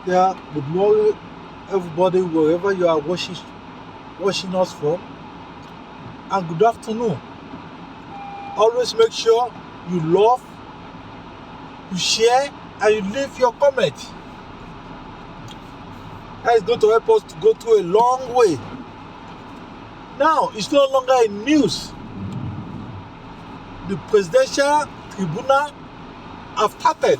Yeah, good morning, everybody, wherever you are watching us from, and good afternoon. Always make sure you love, you share, and you leave your comment. That is going to help us to go through a long way. Now, it's no longer a news. The presidential tribunal have started,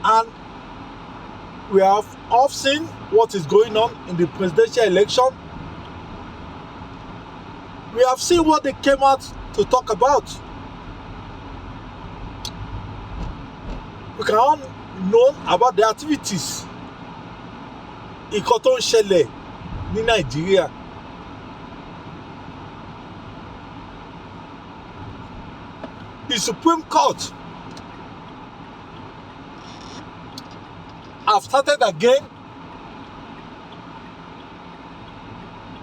and we have all seen what is going on in the presidential election. We have seen what they came out to talk about. We can all know about the activities nǹkan tó ń ṣẹlẹ̀ ní Nàìjíríà. The Supreme Court have started again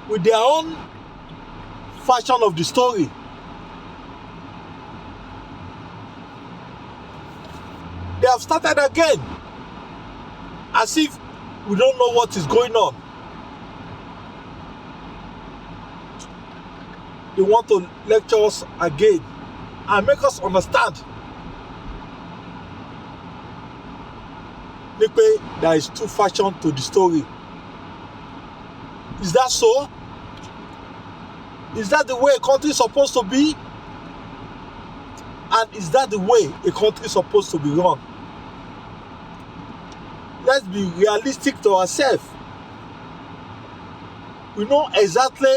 with their own version of the story. They have started again as if we don't know what is going on. They want to lecture us again and make us understand there is two versions to the story. Is that so? Is that the way a country is supposed to be? And is that the way a country is supposed to be run? Let's be realistic to ourselves. We know exactly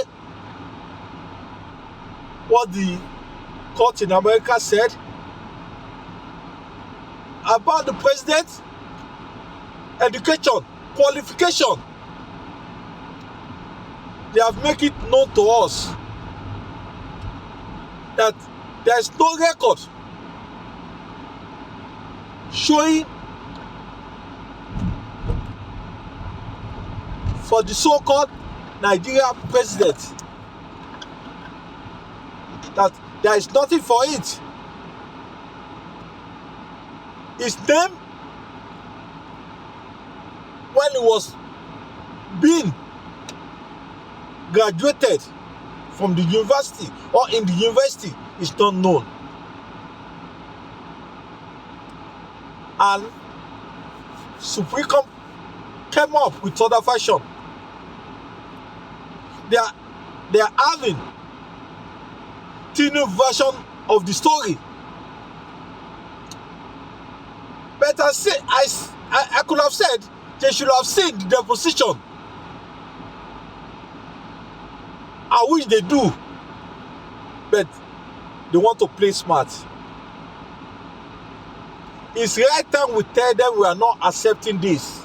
what the court in America said about the president, education, qualification. They have made it known to us that there is no record showing for the so-called Nigeria president, that there is nothing for it. His name, when he was being graduated from the university or in the university, is not known. And Supreme Court came up with other version. They are having new version of the story. But I could have said they should have seen the deposition. I wish they do, but they want to play smart. It's right time we tell them we are not accepting this,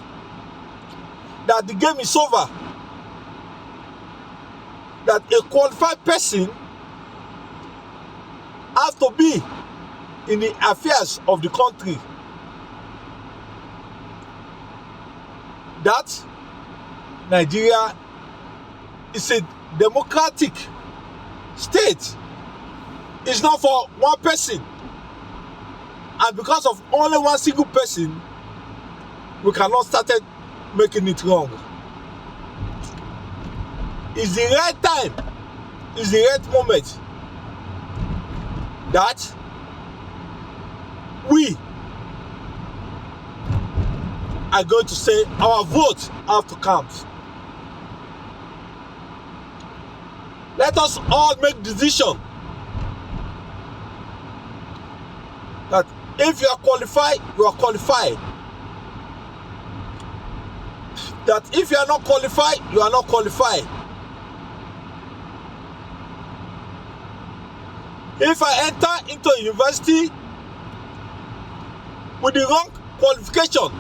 that the game is over, that a qualified person has to be in the affairs of the country, that Nigeria is a democratic state. It's not for one person, and because of only one single person, we cannot start making it wrong. It's the right time, it's the right moment that we are going to say our vote have to count. Let us all make decision that if you are qualified, you are qualified. That if you are not qualified, you are not qualified. If I enter into a university with the wrong qualification,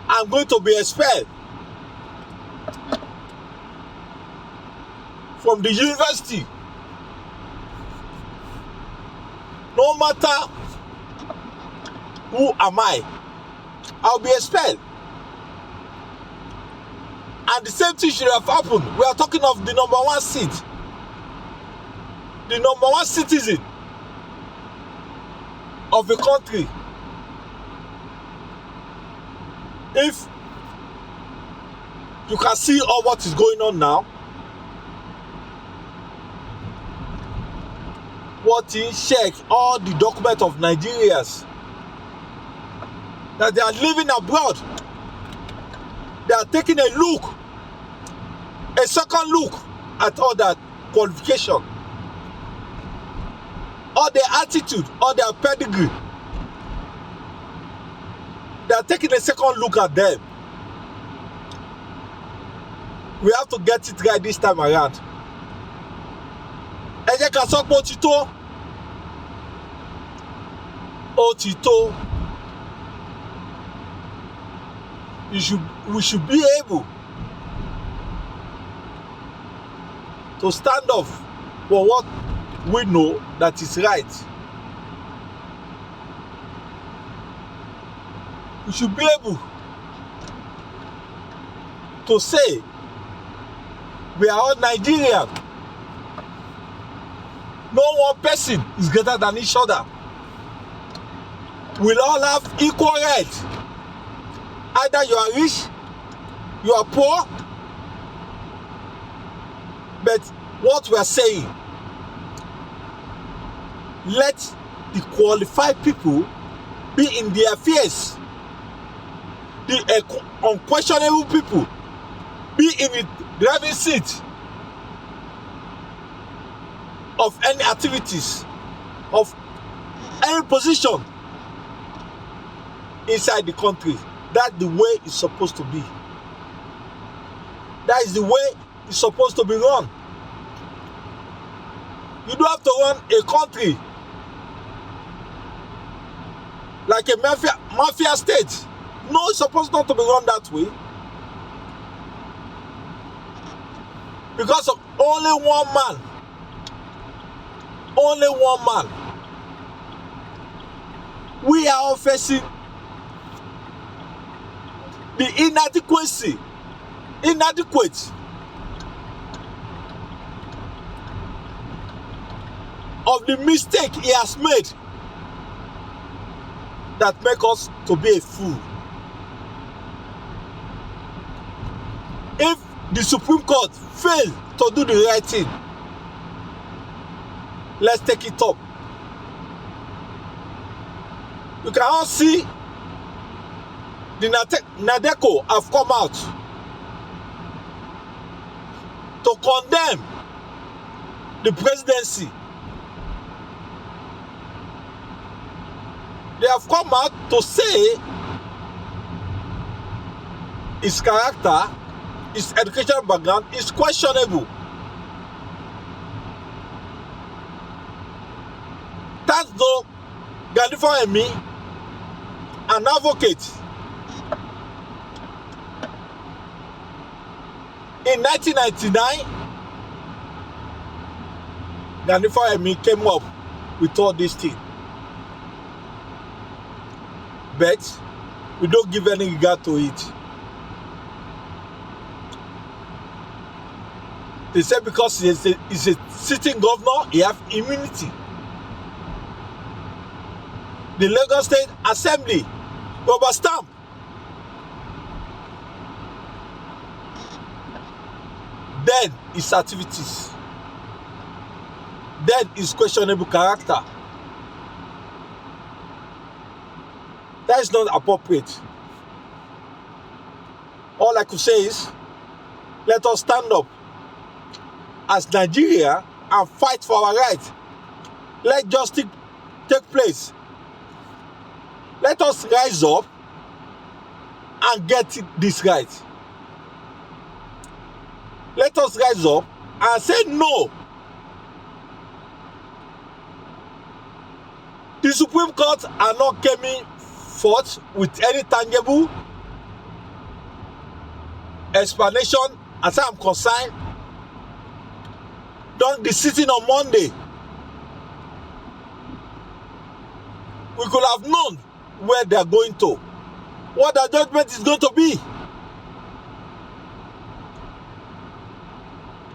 I'm going to be expelled from the university. No matter who am I, I'll be expelled. And the same thing should have happened. We are talking of the number one seat, the number one citizen of a country If you can see all what is going on now, what he check all the documents of Nigerians that they are living abroad. They are taking a look, a second look at all that qualification, all their attitude, all their pedigree. They are taking a second look at them. We have to get it right this time around. Ẹ jẹ́ ká sọ pé ó ti tó. Ó ti tó. We should be able to stand up for what we know that is right. We should be able to say we are all Nigerian. No one person is greater than each other. We'll all have equal rights. Either you are rich, you are poor. But what we are saying, let the qualified people be in their affairs. The unquestionable people be in the driving seat of any activities, of any position inside the country. That's the way it's supposed to be. That is the way it's supposed to be run. You don't have to run a country like a mafia state. No, it's supposed not to be run that way. Because of only one man. Only one man. We are all facing the inadequate of the mistake he has made that make us to be a fool. If the Supreme Court fail to do the right thing, let's take it up. You can all see the NADECO have come out to condemn the presidency. They have come out to say his character, his educational background is questionable. That's though Gani Fawemi, an advocate, in 1999, Gani Fawemi came up with all these things. But we don't give any regard to it. They said because he's a sitting governor, he has immunity. The Lagos State Assembly rubber stamp. Then his activities. Then his questionable character. That is not appropriate. All I could say is, let us stand up as Nigeria and fight for our rights. Let justice take place. Let us rise up and get this right. Let us rise up and say no. The Supreme Court are not coming forth with any tangible explanation as I'm concerned. During the sitting on Monday, we could have known where they are going to, what their judgment is going to be.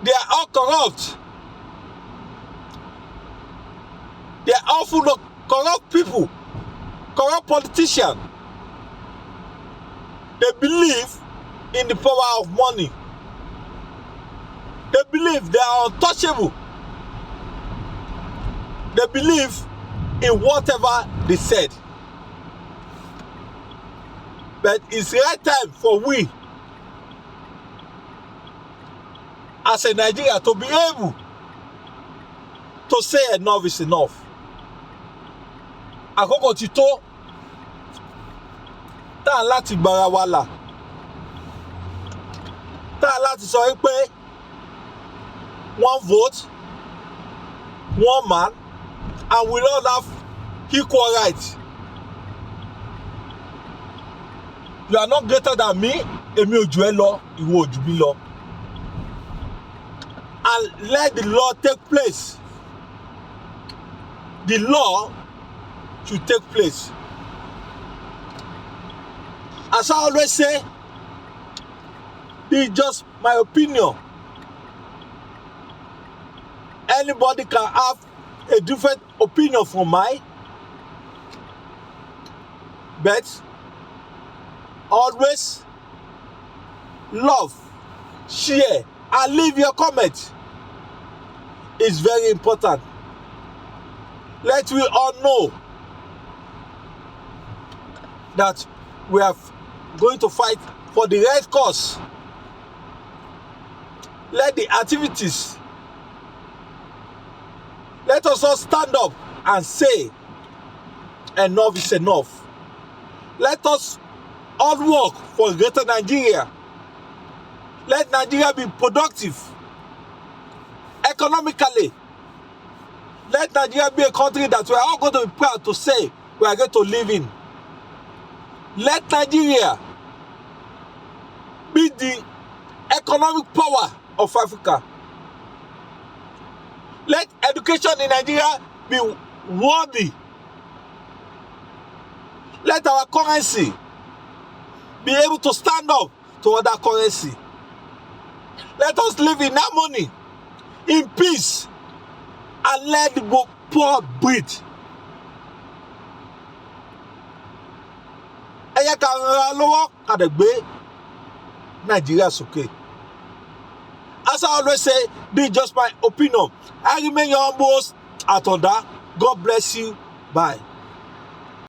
They are all corrupt. They are all full of corrupt people, corrupt politicians. They believe in the power of money. They believe they are untouchable. They believe in whatever they said. But it's the right time for we as a Nigeria to be able to say enough is enough. Àkókò ti tó tá láti gbára wa là. Tá láti sọ pé one vote, one man, and we all have equal rights. You are not greater than me, èmi ò jù ẹ́ lọ, ìwọ ò jù mí lọ. And let the law take place. The law should take place. As I always say, this is just my opinion. Anybody can have a different opinion from mine, but always love, share, and leave your comment. It's very important. Let we all know that we are going to fight for the right cause. Let the activities, let us all stand up and say enough is enough. Let us all work for greater Nigeria. Let Nigeria be productive economically. Let Nigeria be a country that we are all going to be proud to say we are going to live in. Let Nigeria be the economic power of Africa. Let education in Nigeria be worthy. Let our currency be able to stand up to other currency. Let us live in harmony, in peace, and let the poor breathe. Ẹ yẹ ká ràn lọ́wọ́ ká dẹ̀ gbé Nigeria sókè. As I always say, this is just my opinion. I remain your humble host, Atonda. God bless you. Bye.